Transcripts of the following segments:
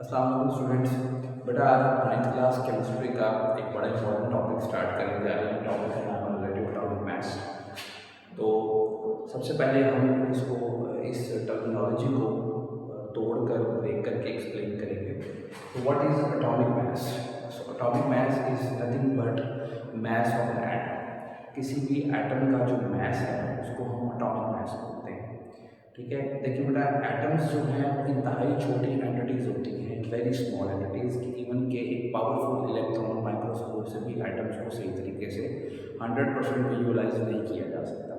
अस्सलाम वालेकुम स्टूडेंट्स। बेटा आज हम 9th क्लास केमिस्ट्री का एक बड़ा इंपॉर्टेंट टॉपिक स्टार्ट करने जा रहे हैं। टॉपिक है नाम है रिलेटिव एटॉमिक मास। तो सबसे पहले हम इसको इस टर्मिनोलॉजी को तोड़कर ब्रेक करके एक्सप्लेन करेंगे। तो what is atomic mass? So atomic mass is nothing but mass of an atom. किसी भी एटम का जो मास है उसको हम एटॉमिक मास बोलते हैं। ठीक है, देखिए बेटा एटम्स जो हैं इंतहाई छोटी एंटिटीज़ होती हैं, वेरी स्मॉल एंटिटीज़ की इवन के एक पावरफुल इलेक्ट्रॉन माइक्रोस्कोप से भी एटम्स को सही तरीके से 100% विजुअलाइज नहीं किया जा सकता।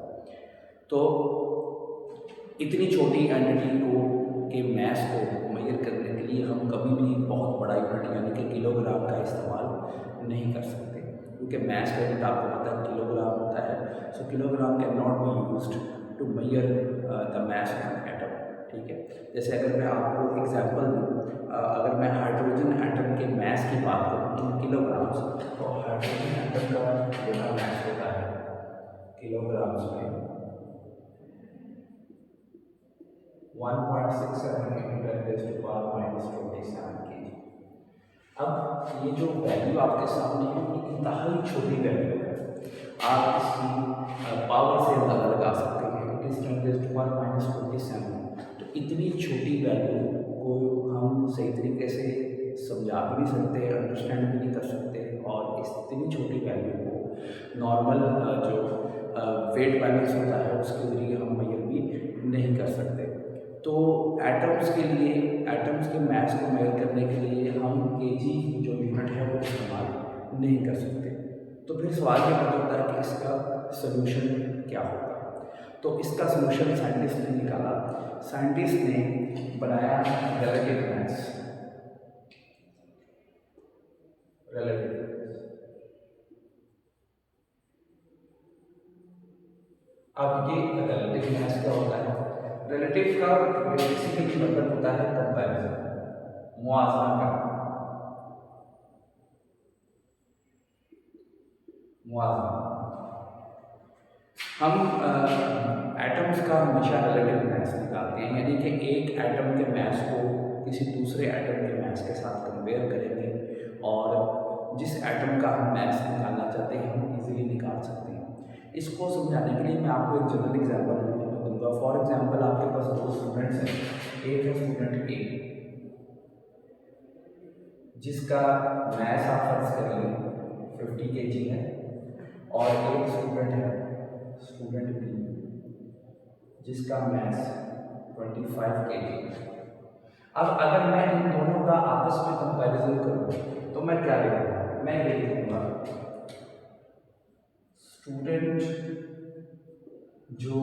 तो इतनी छोटी एंटिटी को के मैस को मेजर करने के लिए हम कभी भी बहुत बड़ा यूनिट यानी कि किलोग्राम का इस्तेमाल नहीं कर सकते, क्योंकि मैस का यूनिट आपको पता है किलोग्राम होता है। So kilogram can not be used to measure the mass of an atom. ठीक है, जैसे अगर मैं आपको एग्जांपल दूँ, अगर मैं हाइड्रोजन एटम के मैस की बात करूँ इन किलोग्राम्स, तो हाइड्रोजन एटम का जो मैस होता है किलोग्राम्स में 1.67 into 10⁻⁻27 kg। अब ये जो वैल्यू आपके सामने है ये इंतहाई छोटी वैल्यू है, आप इसकी पावर से अंदाजा लगा सकते हैं। It is 10⁻⁻27। तो इतनी छोटी वैल्यू को हम सही तरीके से समझा भी नहीं सकते, अंडरस्टैंड भी नहीं कर सकते, और इस इतनी छोटी वैल्यू को नॉर्मल जो वेट बैलेंस होता है उसके ज़रिए हम मेजर भी नहीं कर सकते। तो एटम्स के लिए, एटम्स के मास को मेजर करने के लिए हम केजी जो यूनिट है वो इस्तेमाल नहीं कर सकते। तो फिर सवाल ये पैदा होता है कि इसका सोल्यूशन क्या होगा। तो इसका सोल्यूशन साइंटिस्ट ने निकाला। साइंटिस्ट ने बनाया रिलेटिव मास। रिलेटिव अब ये रिलेटिव मास क्या होता है? रिलेटिव का बेसिकली मतलब होता है कंपैरिजन, मुआवजा करना, मुआवजा। हम एटम्स का हमेशा रिलेटिव मास निकालते हैं, यानी कि एक एटम के मास को किसी दूसरे एटम के मास के साथ कंपेयर करेंगे और जिस एटम का हम मास निकालना चाहते हैं हम इजीली निकाल सकते हैं। इसको समझाने के लिए मैं आपको एक जनरल एग्जांपल दूंगा। फॉर एग्जांपल आपके पास दो स्टूडेंट्स हैं, एक है स्टूडेंट ए जिसका मास आप फर्ज करिए 50 kg है, और एक स्टूडेंट है स्टूडेंट बी जिसका मास 25 kg है। अब अगर मैं इन दोनों का आपस में कंपैरिजन करूं तो मैं क्या लिखूंगा? मैं ये लिखूंगा स्टूडेंट जो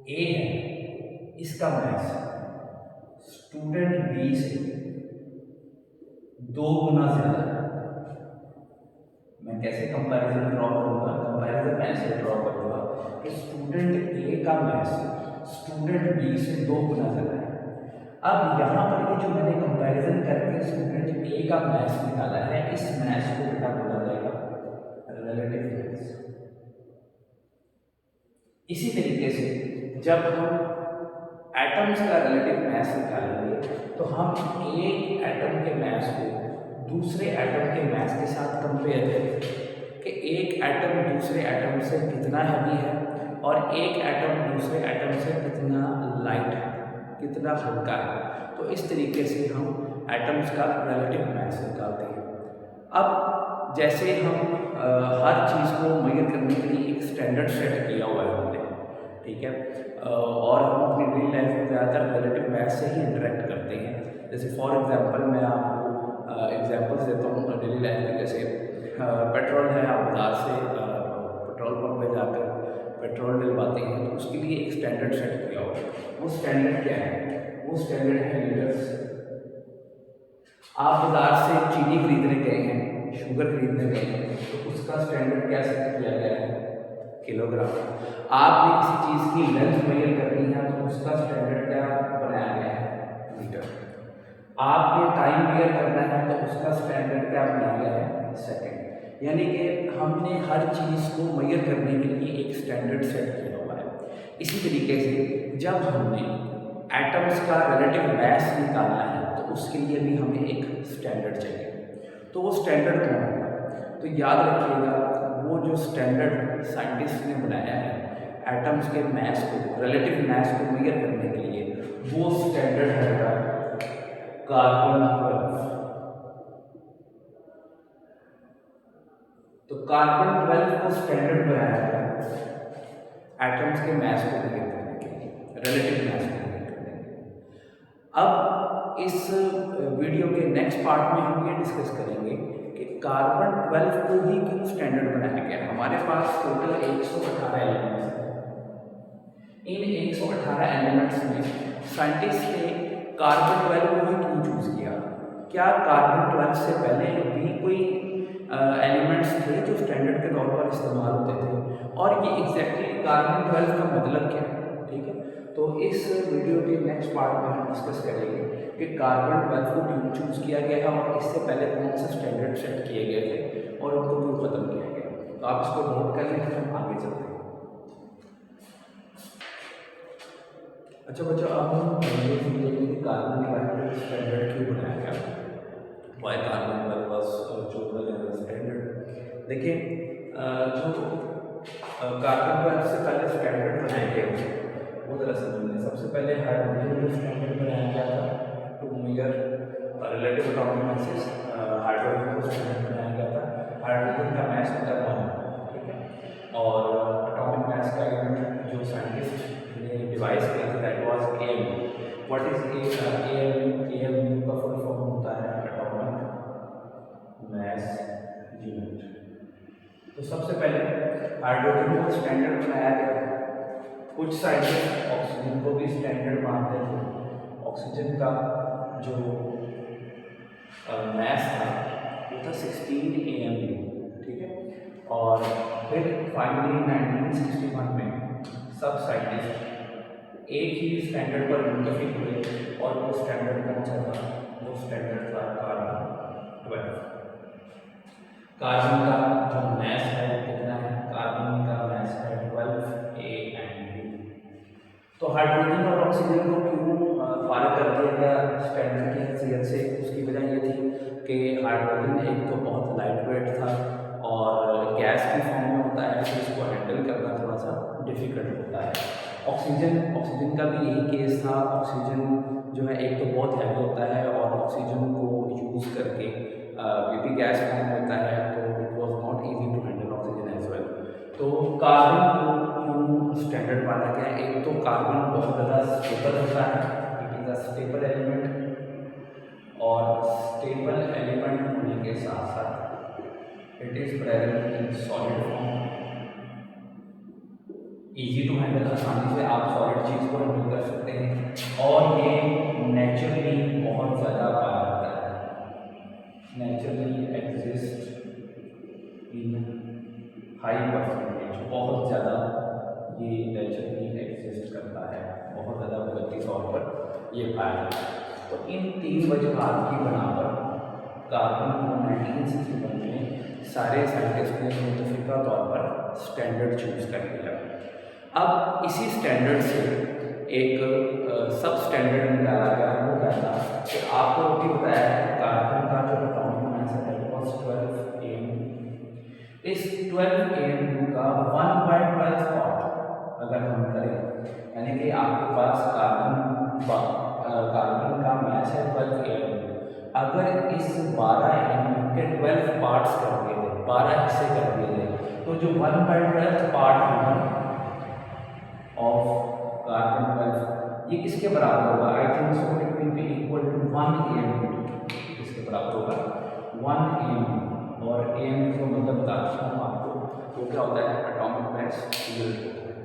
ए है इसका मास स्टूडेंट बी से 2 गुना ज्यादा है। मैं कैसे कंपैरिजन ड्रॉ करूंगा? कंपैरिजन मैं ऐसे ड्रॉ करूंगा कि स्टूडेंट ए का मास स्टूडेंट बी से 2 गुना ज्यादा है। अब यहाँ पर ये जो मैंने कंपैरिजन करके स्टूडेंट ए का मास निकाला है, इस मास को बेटा बोला जाएगा रिलेटिव मास। इसी तरीके से जब हम एटम्स का रिलेटिव मास निकालेंगे तो हम एक एटम के मास को दूसरे एटम के मास के साथ कंपेयर करेंगे कि एक एटम दूसरे एटम से कितना हैवी है और एक एटम दूसरे एटम से कितना लाइट है, कितना हल्का है। तो इस तरीके से हम एटम्स का रिलेटिव मास निकालते हैं। अब जैसे हम हर चीज़ को मेजर करने के लिए एक स्टैंडर्ड सेट किया हुआ है हमने, ठीक है, और हम अपनी डेली लाइफ में ज़्यादातर रिलेटिव मास से ही इंटरेक्ट करते हैं। जैसे फॉर एग्जांपल मैं आपको एग्जांपल्स देता हूँ डेली लाइफ में। जैसे पेट्रोल है, आप बाज़ार से पेट्रोल पंप पे जाकर पेट्रोल डलवाते हैं तो उसके लिए एक स्टैंडर्ड सेट किया हुआ है। वो स्टैंडर्ड क्या है? वो स्टैंडर्ड है लीटर्स। आप बाज़ार से चीनी खरीदने गए हैं, शुगर खरीदने गए हैं, तो उसका स्टैंडर्ड क्या सेट किया गया है? किलोग्राम। आपने किसी चीज़ की लेंथ मेजर करनी है तो उसका स्टैंडर्ड क्या बनाया गया है? मीटर। आपने टाइम मेजर करना है तो उसका स्टैंडर्ड क्या बनाया गया है? सेकंड। यानी कि हमने हर चीज़ को मेजर करने के लिए एक स्टैंडर्ड सेट किया हुआ है। इसी तरीके से जब हमने एटम्स का रिलेटिव मास निकालना है तो उसके लिए भी हमें एक स्टैंडर्ड चाहिए। तो वो स्टैंडर्ड कौन होगा? तो याद रखिएगा, वो जो स्टैंडर्ड साइंटिस्ट ने बनाया है एटम्स के मास को, रिलेटिव मास को मेजर करने के लिए, वो स्टैंडर्ड है कार्बन 12। तो कार्बन 12 को स्टैंडर्ड बनाया गया एटम्स के मास को मेजर करने के लिए, रिलेटिव मास को मेजर करने के लिए। अब इस वीडियो के नेक्स्ट पार्ट में हम ये डिस्कस करेंगे कि कार्बन 12 को ही क्यों स्टैंडर्ड बनाया गया। हमारे पास टोटल 118 एलिमेंट्स हैं। इन 118 एलिमेंट्स में साइंटिस्ट ने कार्बन 12 को ही क्यों चूज किया? क्या कार्बन 12 से पहले भी कोई एलिमेंट्स थे जो स्टैंडर्ड के तौर पर इस्तेमाल होते थे? और ये एग्जैक्टली कार्बन 12 का मतलब क्या है? ठीक है, तो इस वीडियो के नेक्स्ट पार्ट में हम डिस्कस करेंगे कि कार्बन 12 को क्यों चूज किया गया है और इससे पहले कौन से स्टैंडर्ड सेट किए गए थे और उनको क्यों खत्म किया गया। तो आप इसको नोट कर लें, हम आगे चलते हैं। अच्छा बच्चों, अब हम ये समझेंगे कि कार्बन 12 को स्टैंडर्ड क्यों बनाया गया, why carbon 12 was chosen as a standard. देखिए, जो कार्बन 12 से पहले स्टैंडर्ड बनाए गए वो जरा समझ लें। सबसे पहले हाइड्रोजन को स्टैंडर्ड बनाया गया था to measure relative atomic masses. Hydrogen को स्टैंडर्ड बनाया गया था। हाइड्रोजन का मास होता है 1, ठीक है, और एटॉमिक मास का यूनिट जो साइंटिस्ट ने डिवाइस किया था that was AMU। What is AMU? AMU का फुल फॉर्म होता है एटॉमिक मास यूनिट। तो सबसे पहले हाइड्रोजन को स्टैंडर्ड बनाया गया। कुछ साइंटिस्ट ऑक्सीजन को भी स्टैंडर्ड मानते थे। ऑक्सीजन का जो मास था वो था 16 AMU, ठीक है, और फिर फाइनली 1961 में सब साइंटिस्ट एक ही स्टैंडर्ड पर मुत्तफिक हुए और वो स्टैंडर्ड कौन सा था? वो स्टैंडर्ड था कार्बन 12। कार्बन का जो मास है कितना है? कार्बन का मास है 12 AMU। तो हाइड्रोजन और ऑक्सीजन को क्यों फारग कर दिया गया स्टैंडर्ड की हैसियत से? उसकी वजह ये थी कि हाइड्रोजन एक तो बहुत लाइट वेट था और गैस की फॉर्म में होता है, तो इसको हैंडल करना थोड़ा सा डिफिकल्ट होता है। ऑक्सीजन का भी यही केस था। ऑक्सीजन जो है एक तो बहुत हैवी होता है और ऑक्सीजन को यूज़ करके ये भी गैस फॉर्म होता है, तो it was not easy to handle oxygen as well. तो कार्बन को क्यों स्टैंडर्ड माना गया? एक तो कार्बन बहुत ज़्यादा स्टेबल होता है, it is a stable element, और स्टेबल एलिमेंट होने के साथ साथ it is present in solid form, easy to handle, आसानी से आप सॉलिड चीज़ को हैंडल कर सकते हैं, और ये नेचुरली बहुत ज़्यादा पाया जाता है, naturally exist in high percentage, बहुत ज़्यादा ये नेचुरली एग्जिस्ट करता है, बहुत ज़्यादा कुदरती तौर पर ये पाया जाता है। तो इन 3 वजूहात की बना पर कार्बन को 1961 में सारे साइंटिस्ट ने मुतफिका तौर पर स्टैंडर्ड चूज कर लिया। अब इसी स्टैंडर्ड से एक सब स्टैंडर्ड निकाला गया, वो क्या था कि आपको भी बताया है कार्बन का जो एटॉमिक मास है वो 12 AMU। इस 12 AMU का 1/12 पार्ट अगर हम करें, यानी कि आपके पास कार्बन का मास है 12 AMU, अगर इस 12 AMU के 12 पार्ट्स कर दिए थे, 12 हिस्से कर दिए थे, तो जो 1/12 पार्ट होगा ऑफ कार्बन 12 ये किसके बराबर होगा? I think so it will be equal to 1 AMU। किसके बराबर होगा? 1 AMU। और AMU को मतलब बताता हूँ आपको, वो क्या होता है? एटॉमिक मास यूनिट होता है।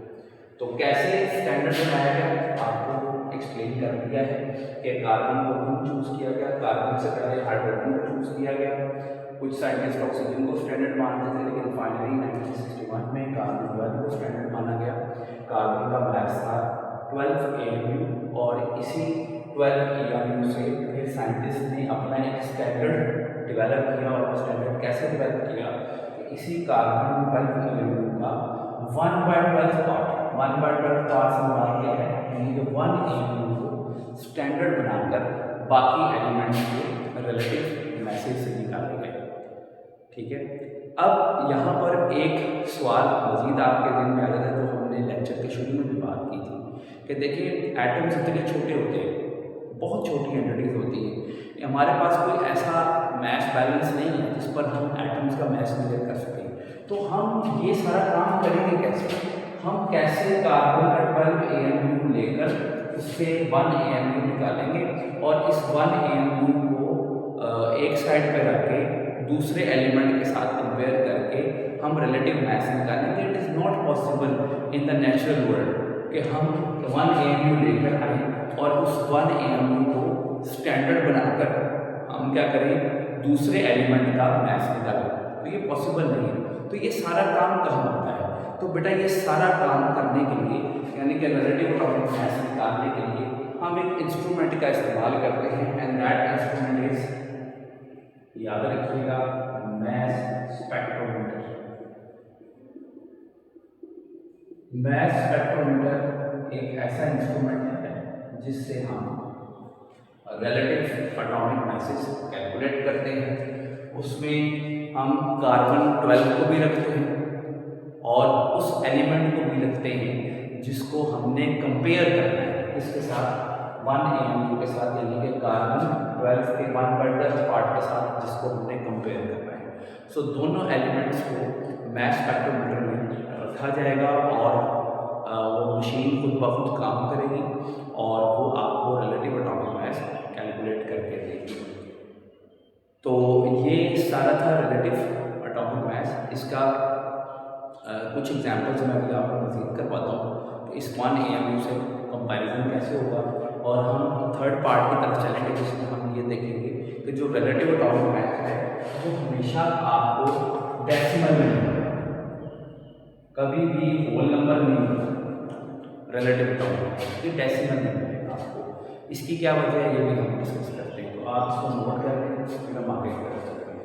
तो कैसे स्टैंडर्ड बनाया गया आपको एक्सप्लेन कर दिया है कि कार्बन को क्यों चूज किया गया। कार्बन से पहले हाइड्रोजन को चूज किया गया। कुछ साइंटिस्ट ऑक्सीजन को स्टैंडर्ड मानते थे, लेकिन फाइनली 1961 में कार्बन 12 को स्टैंडर्ड माना गया। कार्बन का मास था 12 AMU, और इसी 12 AMU से फिर साइंटिस्ट ने अपना एक स्टैंडर्ड डेवलप किया। और स्टैंडर्ड कैसे डेवलप किया? इसी कार्बन 12 AMU का 1/12 पार्ट, 1/12 पार्ट से हमारा क्या है, यानी कि 1 AMU को स्टैंडर्ड बनाकर बाकी एलिमेंट्स के रिलेटिव मैसेज से निकाले गए। ठीक है, अब यहाँ पर एक सवाल मज़ीद आपके दिन में आ जाता है, जो हमने लेक्चर के शुरू में भी बात की थी कि देखिए एटम्स इतने छोटे होते हैं, बहुत छोटी एंटिटीज होती है, हमारे पास कोई ऐसा मैस बैलेंस नहीं है जिस पर हम एटम्स का मैस मेजर कर सकें। तो हम ये सारा काम करेंगे कैसे? हम कैसे कार्बन का 12 AMU लेकर उससे 1 AMU निकालेंगे और इस 1 AMU को एक साइड पर रख के दूसरे एलिमेंट के साथ कंपेयर करके हम रिलेटिव मैस निकालेंगे। It is not possible in the natural world कि हम 1 AMU लेकर आए और उस 1 AMU को स्टैंडर्ड बनाकर हम क्या करें, दूसरे एलिमेंट का मैस निकालें। तो ये पॉसिबल नहीं है। तो ये सारा काम कहाँ होता है? तो बेटा ये सारा काम करने के लिए, यानी कि रिलेटिव एटॉमिक मैस निकालने के लिए हम एक इंस्ट्रूमेंट का इस्तेमाल करते हैं, एंड दैट इंस्ट्रूमेंट इज, याद रखिएगा, मैस स्पेक्ट्रोमीटर। मैस स्पेक्ट्रोमीटर एक ऐसा इंस्ट्रूमेंट है जिससे हम रिलेटिव एटॉमिक मैसेज कैलकुलेट करते हैं। उसमें हम कार्बन 12 को भी रखते हैं और उस एलिमेंट को भी रखते हैं जिसको हमने कंपेयर करना है इसके साथ, 1 AMU के साथ, यानी कि कार्बन 12 के 1/10 पार्ट के साथ जिसको हमने कंपेयर करना है। सो दोनों एलिमेंट्स को मैस स्पेक्ट्रोमीटर में रखा जाएगा और वो मशीन खुद ब खुद काम करेगी और वो आपको रिलेटिव एटॉमिक मैस कैलकुलेट करके देगी। तो ये सारा था रिलेटिव एटॉमिक मैस। इसका कुछ एग्जांपल्स मैं अभी आपको मज़ीद करवाता हूँ। तो इस 1 AMU से कंपैरिजन कैसे होगा, और हम थर्ड पार्ट की तरफ चलेंगे जिसमें हम ये देखेंगे कि जो रिलेटिव एटॉमिक मैस है वो हमेशा आपको डेसिमल में मिलेगा, कभी भी होल नंबर नहीं मिलेगा। रिलेटिव एटॉमिक ये डेसिमल में मिलेगा आपको। इसकी क्या वजह है ये भी हम डिस्कस करते हैं। तो आप इसको नोट कर लें, फिर हम आगे की तरफ चलते हैं।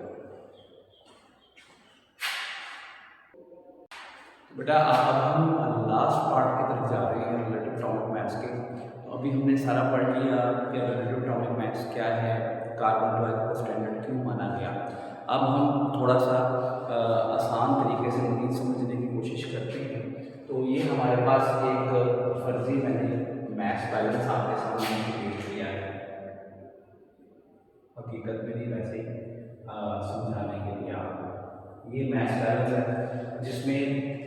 बेटा अब हम लास्ट पार्ट की तरफ जा रहे हैं रिलेटिव एटॉमिक मैस के। तो अभी हमने सारा पढ़ लिया कि रिलेटिव एटॉमिक मैस क्या है, कार्बन 12 को स्टैंडर्ड क्यों माना गया। अब हम थोड़ा सा आसान तरीके से उम्मीद समझने की कोशिश करते हैं। तो ये हमारे पास एक फर्जी मैंने मैस बैलेंस आपके सामने पेश किया है, हकीकत में नहीं वैसे ही समझाने के लिए आपको। ये मैस बैलेंस है जिसमें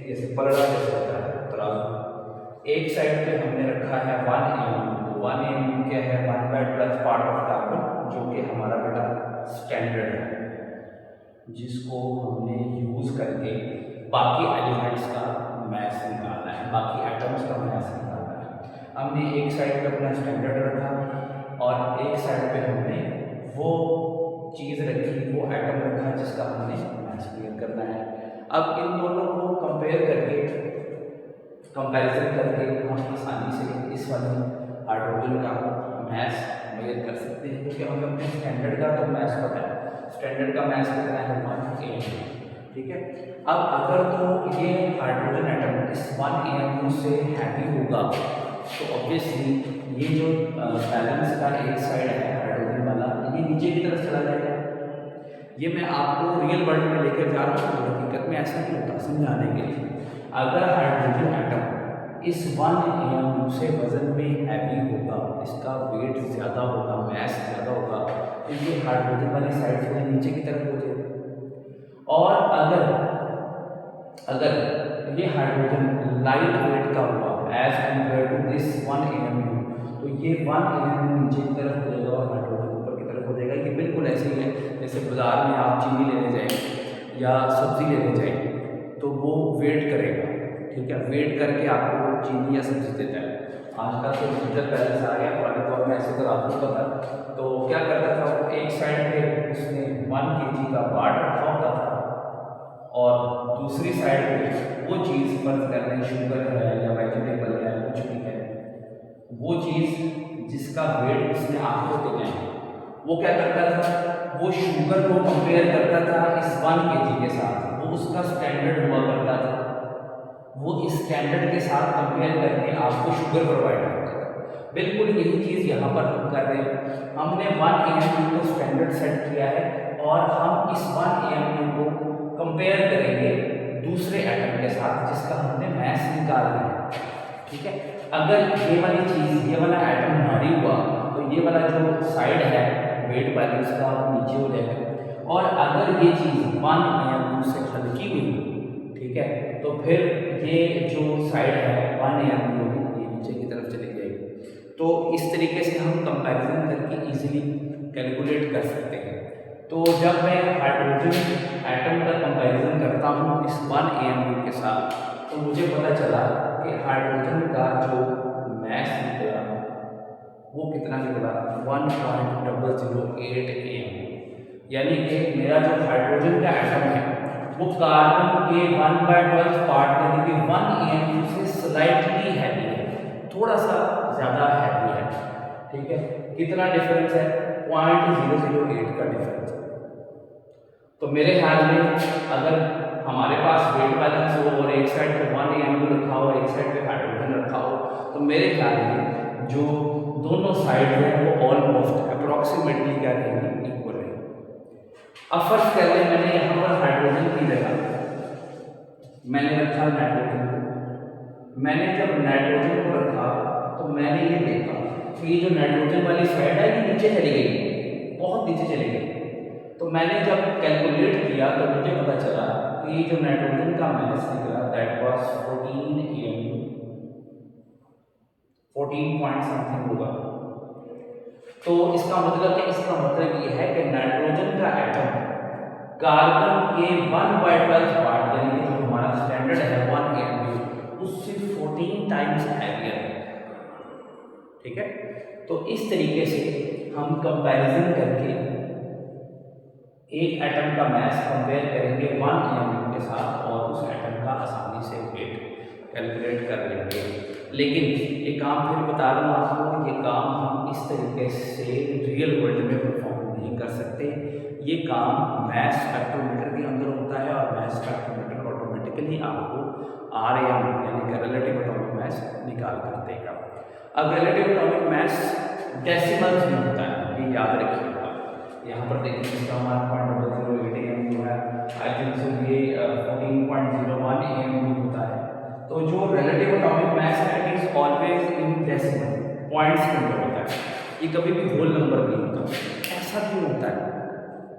जैसे पलड़ा जैसे होता है तराजू, एक साइड पे हमने रखा है 1 AMU। 1 AMU क्या है, 1/10 पार्ट ऑफ कार्बन, जो कि हमारा बेटा स्टैंडर्ड है, जिसको हमने यूज़ करके बाकी एलिमेंट्स का मैस निकालना है, बाकी एटम्स का मैस निकालना है। हमने एक साइड पे अपना स्टैंडर्ड रखा और एक साइड पे हमने वो चीज़ रखी, वो एटम रखा जिसका हमने मैस क्लियर करना है। अब इन दोनों को कंपेयर करके, कंपैरिजन करके हम आसानी से इस वाले हाइड्रोजन का मैस मेजर कर सकते हैं, क्योंकि हमें अपने स्टैंडर्ड का तो मैस पता है। स्टैंडर्ड का मैस कितना है, 1 AMU। ठीक है, अब अगर तो ये हाइड्रोजन एटम इस 1 AMU से हैवी होगा तो ऑब्वियसली ये जो बैलेंस का एक साइड है हाइड्रोजन वाला, ये नीचे की तरफ चला जाएगा। ये मैं आपको रियल वर्ल्ड में लेकर जा रहा हूँ, हकीकत में ऐसा नहीं होता, समझाने के लिए। अगर हाइड्रोजन एटम इस 1 AMU से वजन में हैवी होगा, इसका वेट ज़्यादा होगा, मैस ज़्यादा होगा, तो ये हाइड्रोजन वाली साइड से नीचे की तरफ हो जाएगा। और अगर ये हाइड्रोजन लाइट वेट का हुआ as compare to this 1 AMU, तो ये 1 AMU नीचे की तरफ हो जाएगा और हाइड्रोजन ऊपर की तरफ हो जाएगा। ये बिल्कुल ऐसे ही है जैसे बाजार में आप चीनी लेने जाएं या सब्ज़ी लेने जाएं तो वो वेट करेगा। ठीक है, वेट करके आपको चीनी या सब्ज़ी देता है। आजकल तो डिजिटल बैलेंस आ गया, पुराने दौर में ऐसे तो आपको पता। तो क्या करता था वो, एक साइड पे उसने 1 kg का बाट रखा होता था और दूसरी साइड पे वो चीज़ फर्ज कर लें शुगर है या वेजिटेबल है, कुछ भी है, वो चीज़ जिसका वेट उसने आपको देना है, वो क्या करता था, वो शुगर को कंपेयर करता था इस 1 kg के साथ। वो उसका स्टैंडर्ड हुआ करता था, वो इस स्टैंडर्ड के साथ कंपेयर करके आपको शुगर प्रोवाइड करता था। बिल्कुल यही चीज़ यहाँ पर हम कर रहे हैं। हमने 1 AMU को स्टैंडर्ड सेट किया है और हम इस 1 AMU को कंपेयर करेंगे दूसरे एटम के साथ जिसका हमने मास निकालना है। ठीक है, अगर ये वाली चीज़, ये वाला एटम भारी हुआ तो ये वाला जो साइड है वेट वाली उसका नीचे हो जाएगा, और अगर ये चीज़ 1 AMU से हल्की हुई, ठीक है, तो फिर ये जो साइड है 1 AMU होगी, ये नीचे की तरफ चली जाएगी। तो इस तरीके से हम कंपैरिजन करके इजीली कैलकुलेट कर सकते हैं। तो जब मैं हाइड्रोजन एटम का कंपैरिजन करता हूँ इस 1 AMU के साथ, तो मुझे पता चला कि हाइड्रोजन का जो मास निकला वो कितना निकला, 1.008 AMU। यानी कि मेरा जो हाइड्रोजन का एटम है वो कार्बन के 1/12 पार्ट यानी कि 1 AMU से स्लाइटली हैवी है, थोड़ा सा ज़्यादा हैवी है। ठीक है, कितना डिफरेंस है, 0.008 का डिफरेंस है। तो मेरे ख्याल में अगर हमारे पास वेट बैलेंस हो और एक साइड पे 1 AMU रखा हो और एक साइड पे हाइड्रोजन रखा हो, तो मेरे ख्याल में जो दोनों साइड है वो ऑलमोस्ट अप्रोक्सीमेटली क्या रहेंगी, इक्वल रहेंगी। अब फर्स्ट कर लें, मैंने यहाँ पर हाइड्रोजन की जगह मैंने रखा नाइट्रोजन को। मैंने जब नाइट्रोजन को रखा तो मैंने ये देखा कि ये जो नाइट्रोजन वाली साइड है ये नीचे चली गई, बहुत नीचे चली गई। तो मैंने जब कैलकुलेट किया तो मुझे पता चला कि जो नाइट्रोजन का मास निकला that was 14 AMU, 14 point something होगा। तो इसका मतलब ये है कि नाइट्रोजन का एटम कार्बन के 1/12 पार्ट यानी कि जो हमारा स्टैंडर्ड है 1 AMU उससे 14 टाइम्स हैवियर है। ठीक है, तो इस तरीके से हम कंपैरिजन करके एक एटम का मास कंपेयर करेंगे 1 AMU के साथ और उस एटम का आसानी से वेट कैलकुलेट कर लेंगे। लेकिन ये काम फिर बता रहा हूँ आपको, ये काम हम इस तरीके से रियल वर्ल्ड में परफॉर्म नहीं कर सकते। ये काम मास स्पेक्ट्रोमीटर के अंदर होता है और मास स्पेक्ट्रोमीटर ऑटोमेटिकली आपको RM यानी कि रिलेटिव एटॉमिक मास निकाल कर देगा। अब रिलेटिव एटॉमिक मास डेसिमल्स में होता है, ये याद रखिएगा। यहाँ पर देखिए इसका हमारा 0.008 AMU है, आई थिंक सो ये 14.01 AMU होता है। तो जो रिलेटिव एटॉमिक मास है it is always in decimal points के अंदर होता है, ये कभी भी होल नंबर नहीं होता। ऐसा क्यों होता है,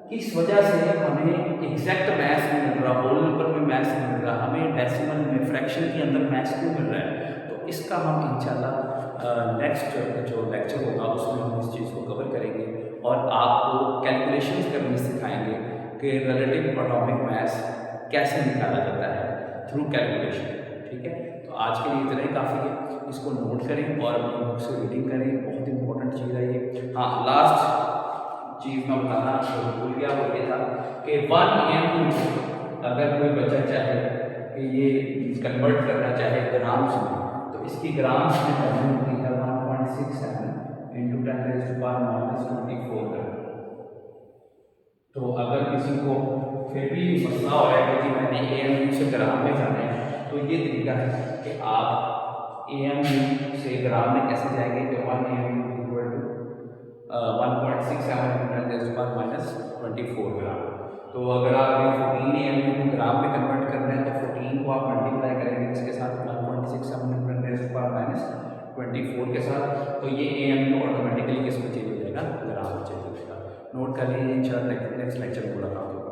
किस वजह से हमें एग्जैक्ट मैथ नहीं मिल रहा, होल नंबर में मैथ नहीं मिल रहा, हमें डेसिमल में फ्रैक्शन के अंदर मैथ क्यों मिल रहा है? तो इसका हम इंशाल्लाह नेक्स्ट जो लेक्चर होगा उसमें हम इस चीज़ को कवर करेंगे और आपको कैलकुलेशंस करने सिखाएंगे कि रिलेटिव एटॉमिक मास कैसे निकाला जाता है थ्रू कैलकुलेशन। ठीक है, तो आज के लिए इतना ही काफ़ी है, इसको नोट करें और अपनी बुक से रीडिंग करें, बहुत इंपॉर्टेंट चीज़ है ये। हाँ, लास्ट चीज़ मैं बताना भूल गया वो ये था कि 1 AMU अगर कोई बच्चा चाहे कि ये कन्वर्ट करना चाहे ग्राम्स में, तो इसकी ग्राम्स में वैल्यू होती है 1.67 × 10⁻⁻24 ग्राम। तो अगर किसी को फिर भी मसला हो रहा है कि मैंने AMU से ग्राम में जाना है, तो ये तरीका है कि आप AMU से ग्राम में कैसे जाएंगे कि 1 AMU = 1.67 × 10⁻24 ग्राम। तो अगर आप 14 AMU को ग्राम में कन्वर्ट करना है तो 14 को आप मल्टीप्लाई करेंगे इसके साथ 1.67 × 10⁻24 के साथ, तो ये AMU ऑटोमेटिकली किस में चेंज हो जाएगा, ग्राम में चेंज हो जाएगा। नोट कर लीजिए, इंशाल्लाह नेक्स्ट लेक्चर में मुलाकात होगी।